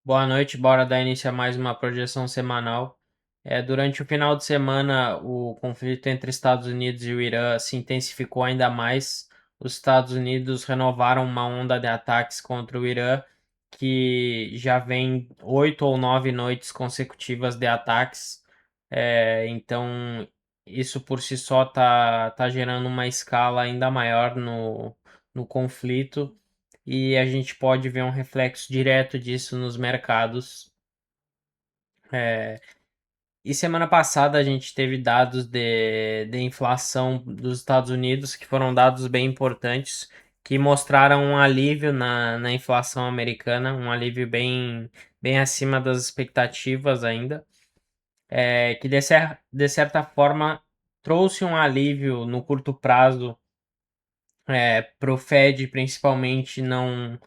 Boa noite, bora dar início a mais uma projeção semanal. Durante o final de semana, o conflito entre Estados Unidos e o Irã se intensificou ainda mais. Os Estados Unidos renovaram uma onda de ataques contra o Irã, que já vem 8 ou 9 noites consecutivas de ataques. Então, isso por si só tá gerando uma escala ainda maior no conflito e a gente pode ver um reflexo direto disso nos mercados. É, e semana passada a gente teve dados de inflação dos Estados Unidos, que foram dados bem importantes, que mostraram um alívio na inflação americana, um alívio bem acima das expectativas ainda, que de certa forma trouxe um alívio no curto prazo para o Fed, principalmente, não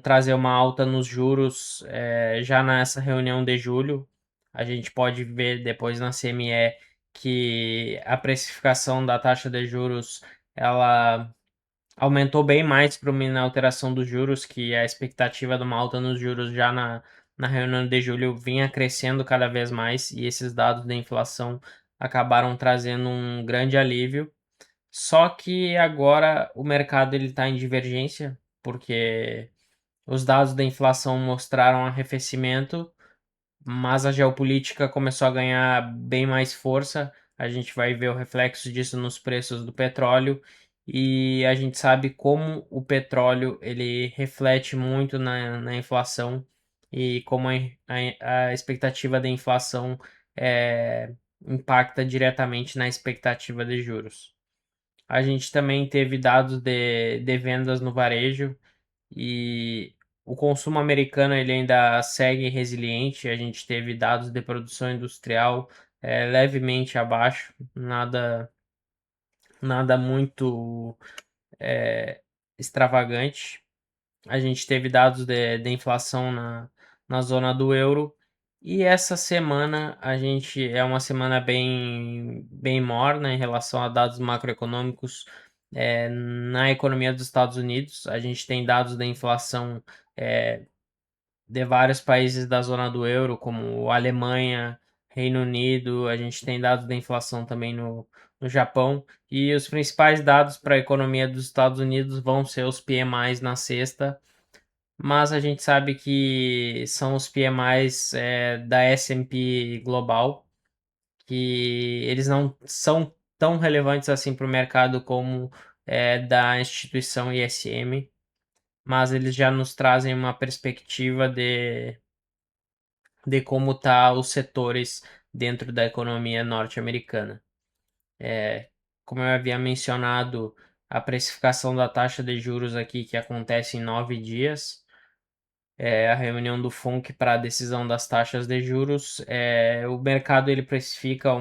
trazer uma alta nos juros já nessa reunião de julho. A gente pode ver depois na CME que a precificação da taxa de juros ela aumentou bem mais para uma alteração dos juros, que a expectativa de uma alta nos juros já na reunião de julho vinha crescendo cada vez mais e esses dados da inflação acabaram trazendo um grande alívio. Só que agora o mercado ele está em divergência, porque os dados da inflação mostraram arrefecimento, mas a geopolítica começou a ganhar bem mais força. A gente vai ver o reflexo disso nos preços do petróleo e a gente sabe como o petróleo ele reflete muito na inflação e como a expectativa da inflação impacta diretamente na expectativa de juros. A gente também teve dados de vendas no varejo e o consumo americano ele ainda segue resiliente. A gente teve dados de produção industrial levemente abaixo, nada muito extravagante. A gente teve dados de inflação na zona do euro. E essa semana a gente é uma semana bem morna em relação a dados macroeconômicos na economia dos Estados Unidos. A gente tem dados da inflação de vários países da zona do euro, como Alemanha, Reino Unido. A gente tem dados da inflação também no Japão. E os principais dados para a economia dos Estados Unidos vão ser os PMIs na sexta, mas a gente sabe que são os PMIs da S&P Global, que eles não são tão relevantes assim para o mercado como da instituição ISM, mas eles já nos trazem uma perspectiva de como tá os setores dentro da economia norte-americana. Como eu havia mencionado, a precificação da taxa de juros aqui que acontece em 9 dias, a reunião do FONC para a decisão das taxas de juros, o mercado ele precifica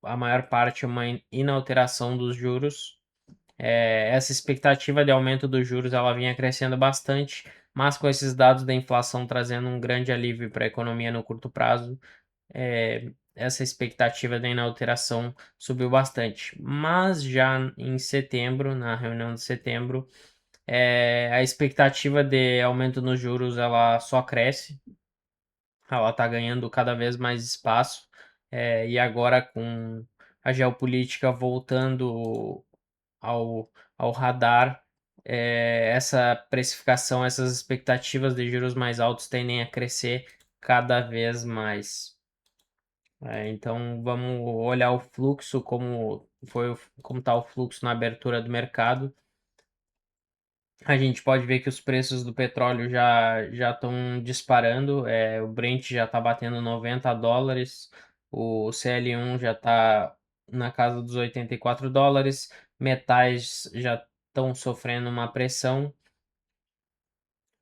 a maior parte uma inalteração dos juros. Essa expectativa de aumento dos juros ela vinha crescendo bastante, mas com esses dados da inflação trazendo um grande alívio para a economia no curto prazo, essa expectativa da inalteração subiu bastante. Mas já em setembro, na reunião de setembro, a expectativa de aumento nos juros ela só cresce, ela está ganhando cada vez mais espaço, e agora com a geopolítica voltando ao radar, essa precificação, essas expectativas de juros mais altos tendem a crescer cada vez mais. Então vamos olhar o fluxo, como está o fluxo na abertura do mercado. A gente pode ver que os preços do petróleo já estão disparando. O Brent já está batendo US$ 90, o CL1 já está na casa dos US$ 84, metais já estão sofrendo uma pressão,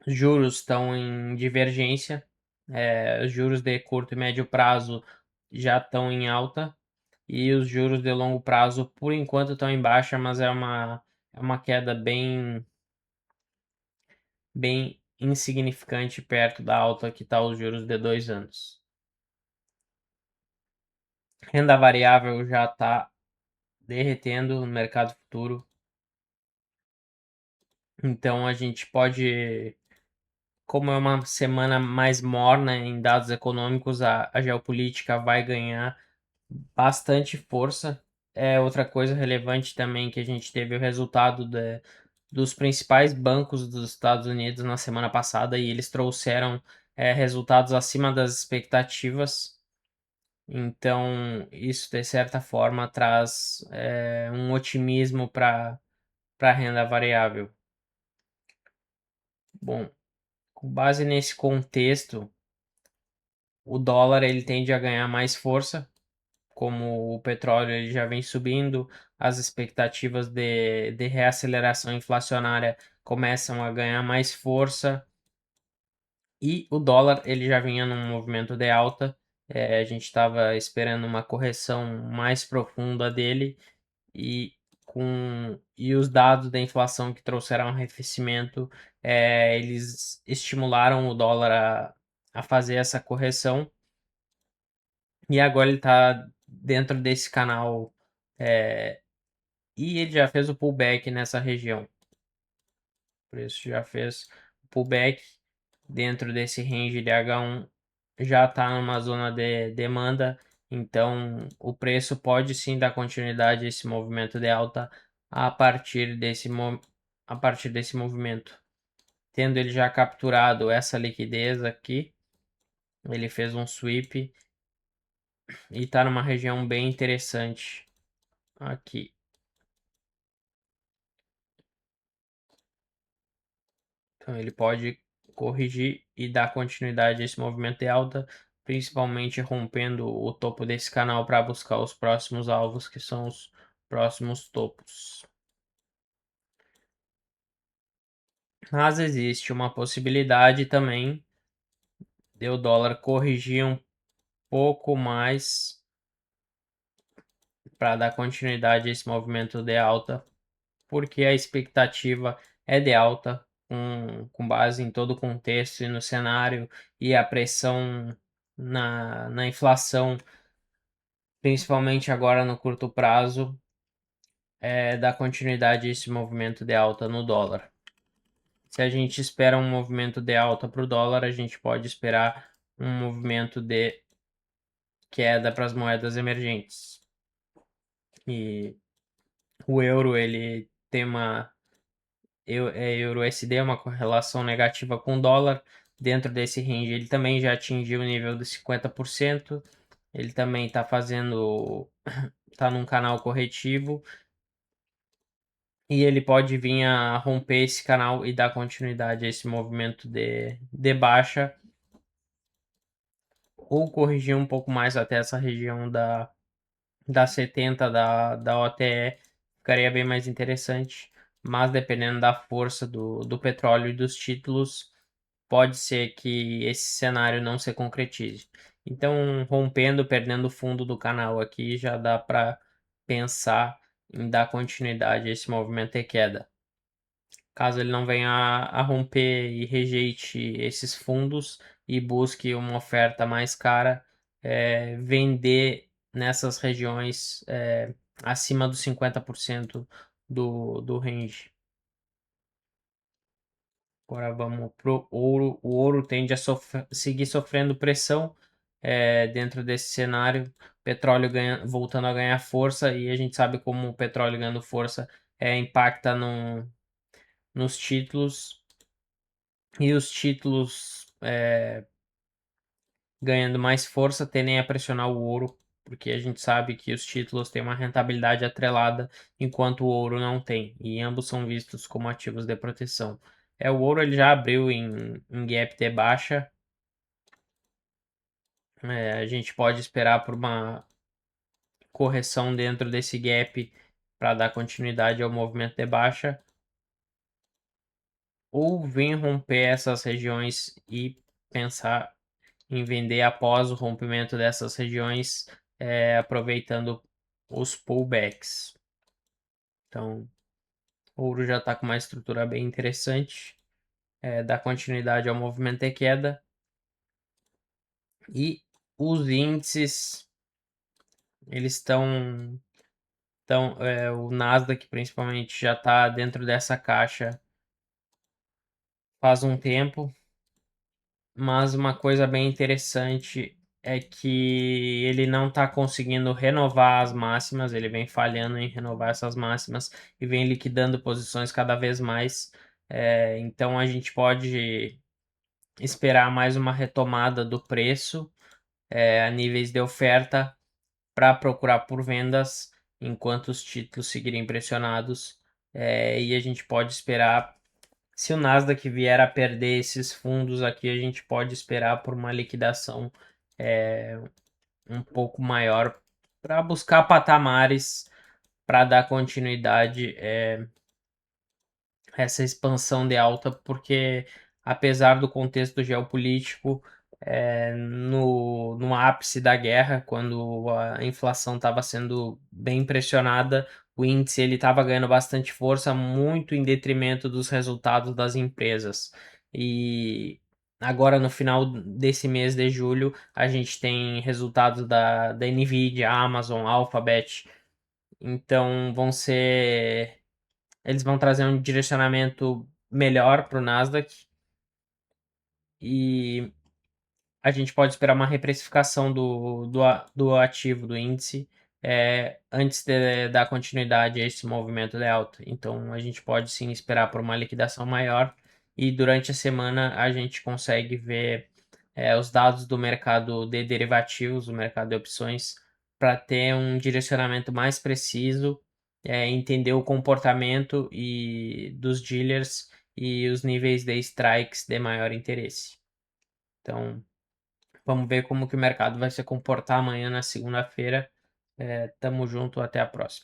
juros estão em divergência, os juros de curto e médio prazo já estão em alta e os juros de longo prazo, por enquanto, estão em baixa, mas é uma queda bem insignificante perto da alta que está os juros de 2 anos. Renda variável já está derretendo no mercado futuro, então a gente pode como é uma semana mais morna em dados econômicos, a geopolítica vai ganhar bastante força. É outra coisa relevante também que a gente teve o resultado dos principais bancos dos Estados Unidos na semana passada e eles trouxeram resultados acima das expectativas. Então, isso de certa forma traz um otimismo para a renda variável. Bom, com base nesse contexto, o dólar ele tende a ganhar mais força, como o petróleo ele já vem subindo, as expectativas de reaceleração inflacionária começam a ganhar mais força e o dólar ele já vinha num movimento de alta. A gente estava esperando uma correção mais profunda dele e os dados da inflação que trouxeram arrefecimento, eles estimularam o dólar a fazer essa correção e agora ele está dentro desse canal e ele já fez o pullback nessa região. O preço já fez o pullback dentro desse range de H1, já está numa zona de demanda, então o preço pode sim dar continuidade a esse movimento de alta a partir a partir desse movimento. Tendo ele já capturado essa liquidez aqui, ele fez um sweep e está numa região bem interessante aqui. Então ele pode corrigir e dar continuidade a esse movimento de alta, principalmente rompendo o topo desse canal para buscar os próximos alvos, que são os próximos topos. Mas existe uma possibilidade também de o dólar corrigir um pouco mais para dar continuidade a esse movimento de alta, porque a expectativa é de alta, com base em todo o contexto e no cenário e a pressão na inflação, principalmente agora no curto prazo, dar continuidade a esse movimento de alta no dólar. Se a gente espera um movimento de alta para o dólar, a gente pode esperar um movimento de queda para as moedas emergentes. E o euro, ele tem euro USD, uma correlação negativa com o dólar. Dentro desse range, ele também já atingiu o nível de 50%. Ele também está fazendo, está num canal corretivo. E ele pode vir a romper esse canal e dar continuidade a esse movimento de baixa. Ou corrigir um pouco mais até essa região da 70 da OTE. Ficaria bem mais interessante. Mas dependendo da força do petróleo e dos títulos, pode ser que esse cenário não se concretize. Então, rompendo, perdendo o fundo do canal aqui, já dá para pensar em dar continuidade a esse movimento de queda. Caso ele não venha a romper e rejeite esses fundos e busque uma oferta mais cara, vender nessas regiões acima dos 50% do range. Agora vamos pro ouro. O ouro tende a seguir sofrendo pressão dentro desse cenário. Petróleo voltando a ganhar força e a gente sabe como o petróleo ganhando força impacta nos títulos e os títulos ganhando mais força tendem a pressionar o ouro, porque a gente sabe que os títulos têm uma rentabilidade atrelada, enquanto o ouro não tem, e ambos são vistos como ativos de proteção. O ouro ele já abriu em gap de baixa, a gente pode esperar por uma correção dentro desse gap para dar continuidade ao movimento de baixa, ou vir romper essas regiões e pensar em vender após o rompimento dessas regiões, aproveitando os pullbacks. Então, o ouro já está com uma estrutura bem interessante, dá continuidade ao movimento de queda e os índices eles o Nasdaq principalmente já está dentro dessa caixa faz um tempo. mas uma coisa bem interessante é que ele não está conseguindo renovar as máximas, ele vem falhando em renovar essas máximas e vem liquidando posições cada vez mais. Então a gente pode esperar mais uma retomada do preço a níveis de oferta para procurar por vendas enquanto os títulos seguirem pressionados. E a gente pode esperar, se o Nasdaq vier a perder esses fundos aqui, a gente pode esperar por uma liquidação um pouco maior para buscar patamares para dar continuidade essa expansão de alta, porque apesar do contexto geopolítico, no ápice da guerra, quando a inflação estava sendo bem pressionada, o índice ele estava ganhando bastante força, muito em detrimento dos resultados das empresas. E agora no final desse mês de julho, a gente tem resultados da Nvidia, Amazon, Alphabet. Então eles vão trazer um direcionamento melhor para o Nasdaq e a gente pode esperar uma reprecificação do ativo, do índice, antes de dar continuidade a esse movimento de alta. Então a gente pode sim esperar por uma liquidação maior e durante a semana a gente consegue ver os dados do mercado de derivativos, do mercado de opções, para ter um direcionamento mais preciso, entender o comportamento dos dealers e os níveis de strikes de maior interesse. Então, vamos ver como que o mercado vai se comportar amanhã na segunda-feira. Tamo junto, até a próxima.